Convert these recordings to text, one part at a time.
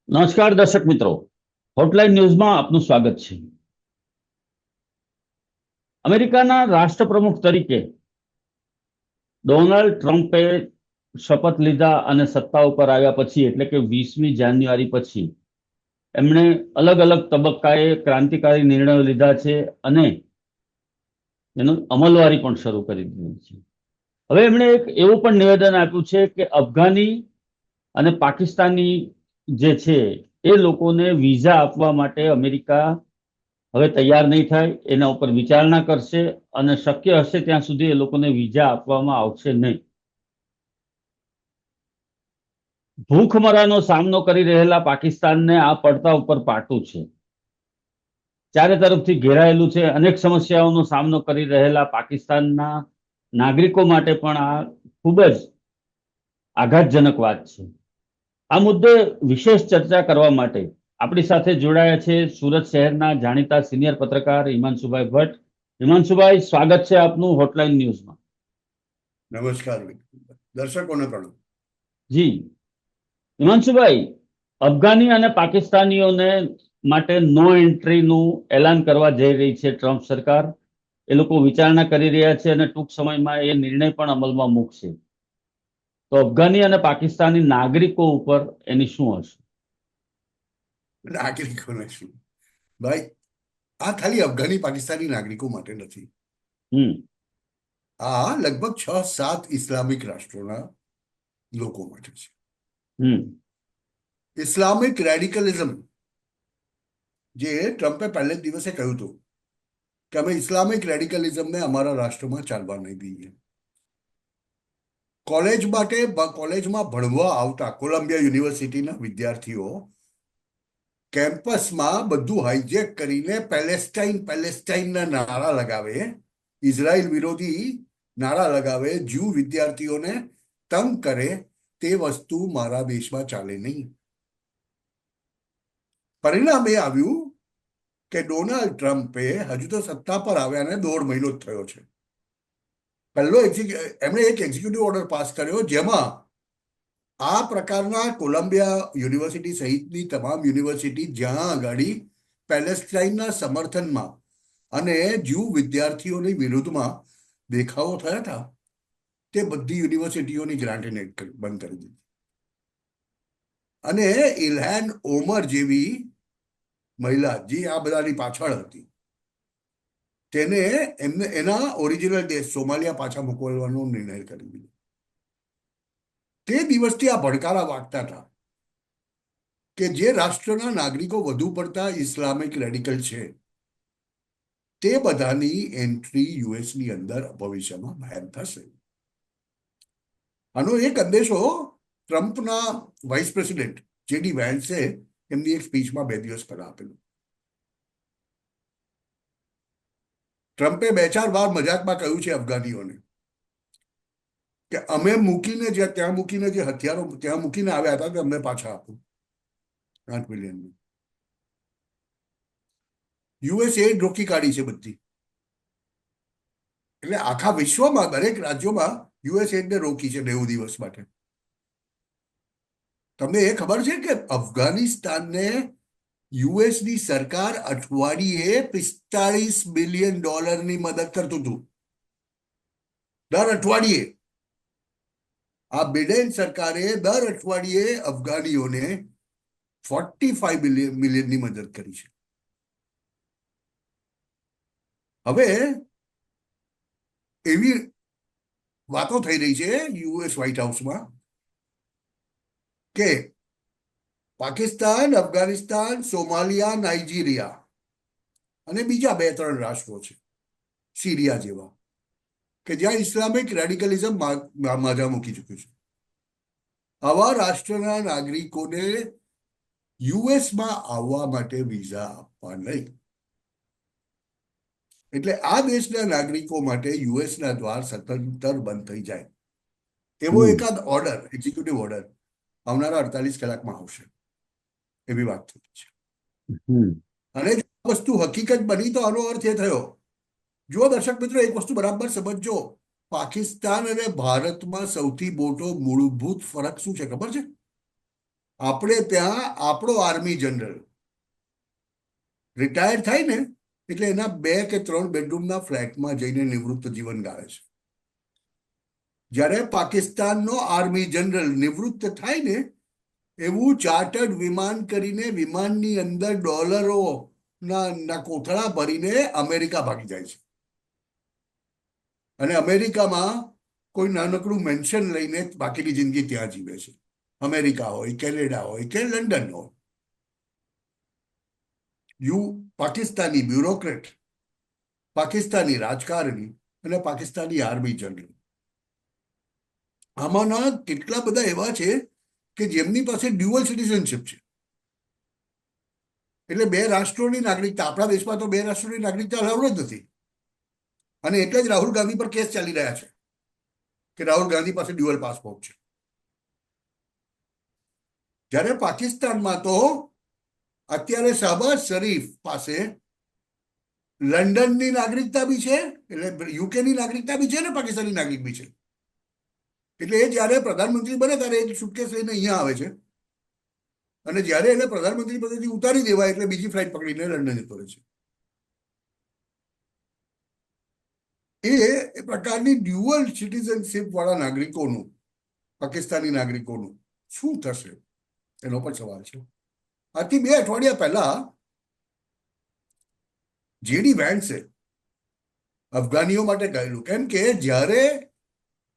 નમસ્કાર દર્શક મિત્રો, હોટલાઇન ન્યૂઝમાં આપનું સ્વાગત છે. અમેરિકાના રાષ્ટ્રપ્રમુખ તરીકે ડોનાલ્ડ ટ્રમ્પે શપથ લીધા અને સત્તા ઉપર આવ્યા પછી એટલે કે 20મી જાન્યુઆરી પછી એમણે અલગ અલગ તબક્કાએ ક્રાંતિકારી નિર્ણયો લીધા છે અને એનું અમલવારી પણ શરૂ કરી દીધી છે. હવે એમણે એક એવું પણ નિવેદન આપ્યું છે કે અફઘાની અને પાકિસ્તાની જે છે એ લોકોને વિઝા આપવા માટે અમેરિકા હવે તૈયાર નહીં થાય, એના ઉપર વિચારણા કરશે અને શક્ય હશે ત્યાં સુધી એ લોકોને વિઝા આપવામાં આવશે નહીં. ભૂખમરાનો સામનો કરી રહેલા પાકિસ્તાનને આ પડતા ઉપર પાટું છે. ચારે તરફથી ઘેરાયેલું છે. અનેક સમસ્યાઓનો સામનો કરી રહેલા પાકિસ્તાનના નાગરિકો માટે પણ આ ખૂબ જ આઘાતજનક વાત છે. આ મુદ્દે વિશેષ ચર્ચા કરવા માટે આપણી સાથે જોડાયા છે સુરત શહેરના જાણીતા સિનિયર પત્રકાર હિમાંશુભાઈ ભટ્ટ. હિમાંશુભાઈ, સ્વાગત છે આપનું હોટલાઇન ન્યૂઝમાં. નમસ્કાર દર્શકોને પ્રણામ. જી હિમાંશુભાઈ, અફઘાની અને પાકિસ્તાનીઓને માટે નો એન્ટ્રીનું એલાન કરવા જઈ રહી છે ટ્રમ્પ સરકાર. એ લોકો વિચારણા કરી રહ્યા છે અને ટૂંક સમયમાં એ નિર્ણય પણ અમલમાં મૂકશે. તો અફઘાની અને પાકિસ્તાની નાગરિકો ઉપર એની શું હશે? નાગરિકોને શું ભાઈ, આ ખાલી અફઘાની પાકિસ્તાની નાગરિકો માટે નથી. આ લગભગ 6-7 ઇસ્લામિક રાષ્ટ્રોના લોકો માટે છે. ઇસ્લામિક રેડિકલિઝમ, જે ટ્રમ્પે પહેલે જ દિવસે કહ્યું હતું કે અમે ઇસ્લામિક રેડિકલિઝમને અમારા રાષ્ટ્રમાં ચાલવા નહીં દઈએ. કોલેજમાં ભણવા આવતા કોલંબિયા યુનિવર્સિટીના વિદ્યાર્થીઓ કેમ્પસમાં બધું હાઈજેક કરીને પેલેસ્ટાઈનના નારા લગાવે, ઇઝરાયલ વિરોધી નારા લગાવે, જ્યુ વિદ્યાર્થીઓને તંગ કરે, તે વસ્તુ મારા દેશમાં ચાલે નહીં. પરિણામ એ આવ્યું કે ડોનાલ્ડ ટ્રમ્પે હજુ તો સત્તા પર આવ્યાને 1.5 મહિનો જ થયો છે. એમણે એક એક્ઝિક્યુટિવ ઓર્ડર પાસ કર્યો જેમાં આ પ્રકારના કોલંબિયા યુનિવર્સિટી સહિતની તમામ યુનિવર્સિટી જ્યાં આગળ પેલેસ્ટાઈનના સમર્થનમાં અને જ્યુ વિદ્યાર્થીઓની વિરુદ્ધમાં દેખાવો થયા હતા, તે બધી યુનિવર્સિટીઓની ગ્રાન્ટેડ બંધ કરી દીધી. અને ઇલ્હાન ઓમર જેવી મહિલા જે આ બધાની પાછળ હતી, તેને એના ઓરિજિનલ દેશ સોમાલિયા પાછા મોકલવાનો નિર્ણય કરી દીધો. તે દિવસથી આ ભડકારા વાગતા હતા કે જે રાષ્ટ્રના નાગરિકો વધુ પડતા ઇસ્લામિક રેડિકલ છે, તે બધાની એન્ટ્રી યુએસની અંદર ભવિષ્યમાં બેન થશે. આનો એક અંદેશો ટ્રમ્પના વાઇસ પ્રેસિડેન્ટ જેડી વેન્સે એમની એક સ્પીચમાં 2 દિવસ પહેલા આપેલું. ટ્રમ્પે 2-4 વાર મજાકમાં કહ્યું છે અફઘાનીઓને કે અમે ત્યાં મૂકીને જે હથિયારો ત્યાં મૂકીને આવ્યા હતા કે અમને પાછા આપો. 8 મિલિયન યુએસ એડ રોકી કાઢી છે બધી. એટલે આખા વિશ્વમાં દરેક રાજ્યોમાં યુએસ એડને રોકી છે 90 દિવસ માટે. તમને એ ખબર છે કે અફઘાનિસ્તાનને યુએસની સરકાર અઠવાડિયે $45 બિલિયન મદદ કરતું હતું, દર અઠવાડિયે. આ બિડેન સરકારે દર અઠવાડિયે અફઘાનીઓને 45 મિલિયનની મદદ કરી છે. હવે એવી વાતો થઈ રહી છે યુએસ વ્હાઇટ હાઉસમાં કે પાકિસ્તાન, અફઘાનિસ્તાન, સોમાલિયા, નાઇજીરિયા અને બીજા 2-3 રાષ્ટ્રો છે સિરિયા જેવા, કે જ્યાં ઇસ્લામિક રેડિકલિઝમ માજા મૂકી ચૂક્યું છે. આવા રાષ્ટ્રના નાગરિકોને યુએસમાં આવવા માટે વિઝા આપવા નહીં. એટલે આ દેશના નાગરિકો માટે યુએસના દ્વાર સતંતર બંધ થઈ જાય એવો એકાદ ઓર્ડર, એક્ઝિક્યુટિવ ઓર્ડર આવનારા 48 કલાકમાં આવશે એવી વાત થઈ છે. અને જો આ વસ્તુ હકીકત બની તો આનો અર્થ એ થયો, જો દર્શક મિત્રો એક વસ્તુ બરાબર સમજો, પાકિસ્તાન અને ભારતમાં સૌથી મોટો મૂળભૂત ફરક શું છે ખબર છે? આપણે ત્યાં આપણો આર્મી જનરલ રિટાયર થાય ને એટલે એના 2 કે 3 બેડરૂમના ફ્લેટમાં જઈને નિવૃત્ત જીવન ગાળે છે. જ્યારે પાકિસ્તાનનો આર્મી જનરલ નિવૃત્ત થાય ને એવું ચાર્ટર્ડ વિમાન કરીને વિમાનની અંદર ડોલરો ના કોથળા ભરીને અમેરિકા ભાગી જાય છે. અને અમેરિકામાં કોઈ નાનકડું મેન્શન લઈને બાકીની જિંદગી ત્યાં જીવે છે. અમેરિકા હોય, કેનેડા હોય કે લંડન હોય. પાકિસ્તાની બ્યુરોક્રેટ, પાકિસ્તાની રાજકારણી અને પાકિસ્તાની આર્મી જનરલ, આમાંના કેટલા બધા એવા છે કે જેમની પાસે ડ્યુઅલ સિટીઝનશીપ છે. એટલે 2 રાષ્ટ્રોની નાગરિકતા. આપણા દેશમાં તો 2 રાષ્ટ્રોની નાગરિકતા અલાઉડ જ નથી. અને એટલે જ રાહુલ ગાંધી પર કેસ ચાલી રહ્યા છે કે રાહુલ ગાંધી પાસે ડ્યુઅલ પાસપોર્ટ છે. જ્યારે પાકિસ્તાનમાં તો અત્યારે શહબાઝ શરીફ પાસે લંડનની નાગરિકતા બી છે, એટલે યુકેની નાગરિકતા બી છે ને પાકિસ્તાની નાગરિક બી છે. એટલે એ જ્યારે પ્રધાનમંત્રી બને ત્યારે એક સુટકેસ લઈને અહીંયા આવે છે અને જ્યારે એને પ્રધાનમંત્રી પદેથી ઉતારી દેવાય એટલે બીજી ફ્લાઇટ પકડીને લંડન જતો રહે છે. એ પ્રકારની ડ્યુઅલ સિટીઝનશીપ વાળા નાગરિકોનું, પાકિસ્તાની નાગરિકોનું શું થશે એનો પણ સવાલ છે. આથી 2 અઠવાડિયા પહેલા જેડી વેન્સે અફઘાનીઓ માટે કહેલું, કેમ કે જ્યારે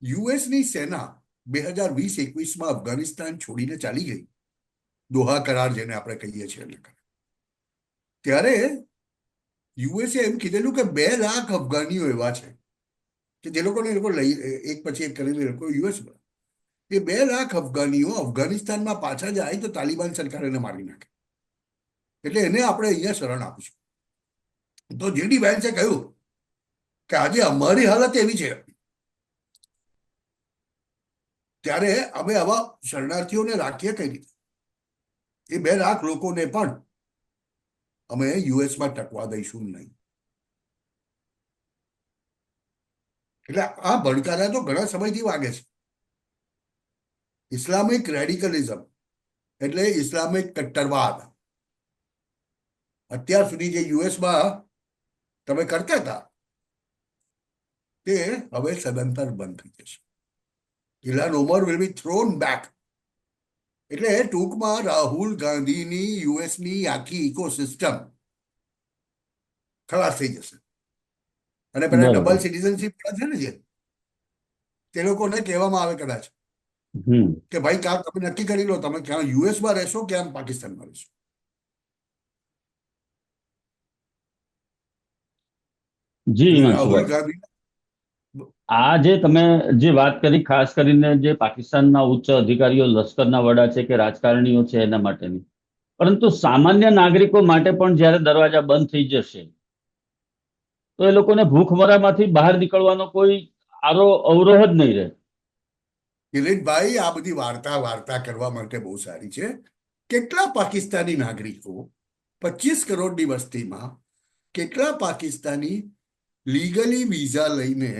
યુએસની સેના 2020-21માં અફઘાનિસ્તાન છોડીને ચાલી ગઈ, દોહા કરાર જેને આપણે કહીએ છીએ, ત્યારે યુએસએ એમ કીધેલું કે 2 લાખ અફઘાનીઓ એવા છે કે જે લોકોને એ લોકો લઈ એક પછી એક કરીને લોકો યુએસમાં, એ 2 લાખ અફઘાનીઓ અફઘાનિસ્તાનમાં પાછા જાય તો તાલિબાન સરકાર એને મારી નાખે, એટલે એને આપણે અહીંયા શરણ આપીશું. તો જેડી વેન્સે કહ્યું કે આજે અમારી હાલત એવી છે ત્યારે અમે આવા શરણાર્થીઓને રાખીએ કઈ રીતે? એ 2 લાખ લોકોને પણ અમે યુએસમાં ટકવા દઈશું નહીં. એટલે આ ભડકારા તો ઘણા સમયથી વાગે છે. ઇસ્લામિક રેડિકલિઝમ એટલે ઇસ્લામિક કટ્ટરવાદ અત્યાર સુધી જે યુએસમાં તમે કરતા હતા તે હવે સદંતર બંધ થઈ જશે. Ilhan Omar will be thrown back. એટલે ટૂંકમાં રાહુલ ગાંધીની યુએસની આખી ઇકોસિસ્ટમ ખલાસ થઈ જશે. અને પેલા બરાબર. ડબલ સિટીઝનશીપ છે ને, જે તે લોકોને કહેવામાં આવે કદાચ કે ભાઈ કામ તમે નક્કી કરી લો, તમે ક્યાં યુએસમાં રહેશો ક્યાં પાકિસ્તાનમાં રહેશો. જી રાહુલ હિમાંશુભાઈ, ગાંધી આ જે તમે જે વાત કરી, ખાસ કરીને જે પાકિસ્તાનના ઉચ્ચ અધિકારીઓ, લશ્કરના વડા છે કે રાજકારણીઓ છે એના માટેની, પરંતુ સામાન્ય નાગરિકો માટે પણ જ્યારે દરવાજા બંધ થઈ જશે તો એ લોકોને ભૂખમરામાંથી બહાર નીકળવાનો કોઈ અવરોહ જ નહીં રહે. કિરીટભાઈ, આ બધી વાર્તા કરવા માટે બહુ સારી છે. કેટલા પાકિસ્તાની નાગરિકો 25 કરોડની વસ્તીમાં કેટલા પાકિસ્તાની લીગલી વિઝા લઈને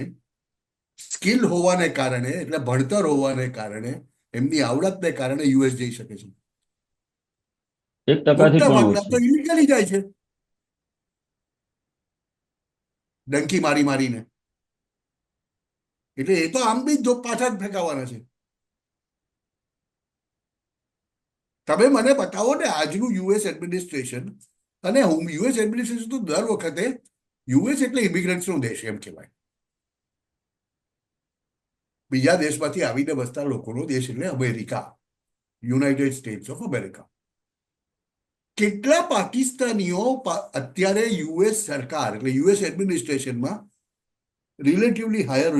સ્કિલ હોવાને કારણે, એટલે ભણતર હોવાને કારણે, એમની આવડતને કારણે યુએસ જઈ શકે છે? 1% મોટા પણ ભાગના તો ઓછી. ઇલીગલી જાય છે, ડંકી મારી મારીને. એટલે એ તો આમ બી પાછા જ ફેંકાવાના છે. તમે મને બતાવો ને આજનું યુએસ એડમિનિસ્ટ્રેશન. અને યુએસ એડમિનિસ્ટ્રેશન તો દર વખતે યુએસ એટલે ઇમિગ્રન્ટ્સનો દેશ એમ કહેવાય. બીજા દેશમાંથી આવીને વસતા લોકોનો દેશ એટલે America, United states of America. કેટલા પાકિસ્તાનીઓ અત્યારે યુએસ સરકાર એટલે યુએસ એડમિનિસ્ટ્રેશનમાં રિલેટિવલી હાયર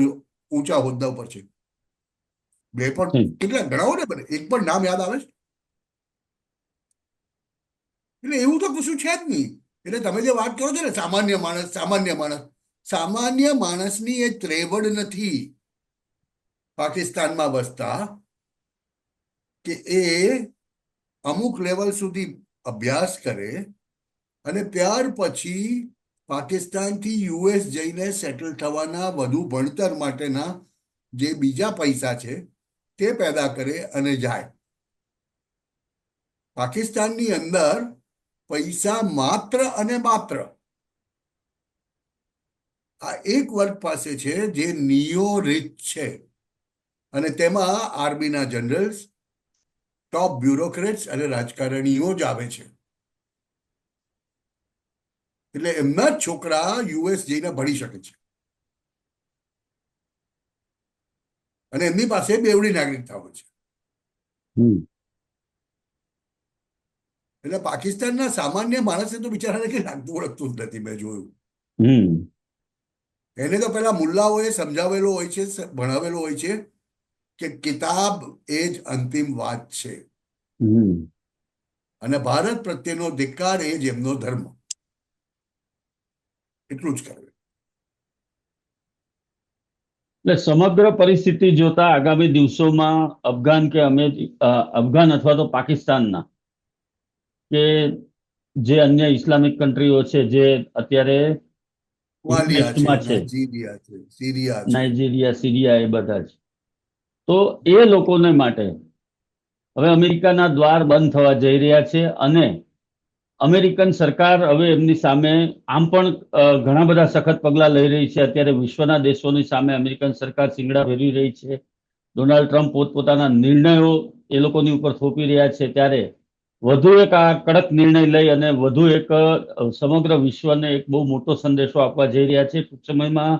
ઊંચા હોદ્દા ઉપર છે? 2 પણ કેટલા ગણાવો ને, બને એક પણ નામ યાદ આવે છે? એટલે એવું તો કશું છે જ નહીં. એટલે તમે જે વાત કરો છો ને, સામાન્ય માણસ, સામાન્ય માણસની એ ત્રેવડ નથી પાકિસ્તાનમાં વસતા કે એ અમુક લેવલ સુધી અભ્યાસ કરે અને ત્યાર પછી પાકિસ્તાનથી યુએસ જઈને સેટલ થવાના વધુ ભણતર માટેના જે બીજા પૈસા છે તે પેદા કરે અને જાય. પાકિસ્તાનની અંદર પૈસા માત્ર અને માત્ર આ એક વર્ગ પાસે છે જે નિયો રિચ છે, અને તેમાં આર્મીના જનરલ્સ, ટોપ બ્યુરોક્રેટ્સ અને રાજકારણીઓ જ આવે છે. એટલે એમના જ છોકરા યુએસ જઈને ભણી શકે છે, અને એમની પાસે બેવડી નાગરિકતા હોય છે. એટલે પાકિસ્તાનના સામાન્ય માણસે તો બિચારાને કંઈ લાગતું ઓળખતું જ નથી. મેં જોયું, એને તો પેલા મુલ્લાઓએ સમજાવેલો હોય છે, ભણાવેલો હોય છે કે કિતાબ એ જ અંતિમ વાત છે, અને ભારત પ્રત્યેનો ધિક્કાર એ જ એમનો ધર્મ. એટલું જ કરે. એટલે સમગ્ર પરિસ્થિતિ જોતા આગામી દિવસોમાં અફઘાન અફઘાન અથવા તો પાકિસ્તાનના કે જે અન્ય ઇસ્લામિક કન્ટ્રીઓ છે જે અત્યારે સોમાલિયા છે, ઇન્વેસ્ટમાં છે, નાઇજીરિયા છે, સિરિયા છે. નાઇજીરિયા, સિરિયા, એ બધા જ, તો એ લોકોને માટે હવે અમેરિકાના દ્વાર બંધ થવા જઈ રહ્યા છે, અને અમેરિકન સરકાર હવે એમની સામે આમ પણ ઘણા બધા સખત પગલા લઈ રહી છે. અત્યારે વિશ્વના દેશોની સામે અમેરિકન સરકાર શિંગડા ફેરવી રહી છે. ડોનાલ્ડ ટ્રમ્પ પોતપોતાના નિર્ણયો એ લોકોની ઉપર થોપી રહ્યા છે. ત્યારે વધુ એક આ કડક નિર્ણય લઈ અને વધુ એક સમગ્ર વિશ્વને એક બહુ મોટો સંદેશો આપવા જઈ રહ્યા છે. ટૂંક સમયમાં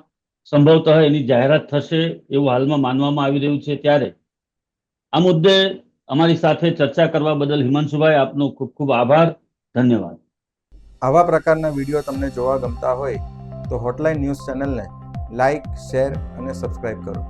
સંભવતઃ એની જાહેરાત થશે એવું હાલમાં માનવામાં આવી રહ્યું છે. ત્યારે આ મુદ્દે અમારી સાથે ચર્ચા કરવા બદલ હિમાંશુભાઈ, આપનો ખૂબ ખૂબ આભાર. ધન્યવાદ. આવા પ્રકારના વિડીયો તમને જોવા ગમતા હોય તો હોટલાઇન ન્યૂઝ ચેનલને લાઇક, શેર અને સબસ્ક્રાઇબ કરો.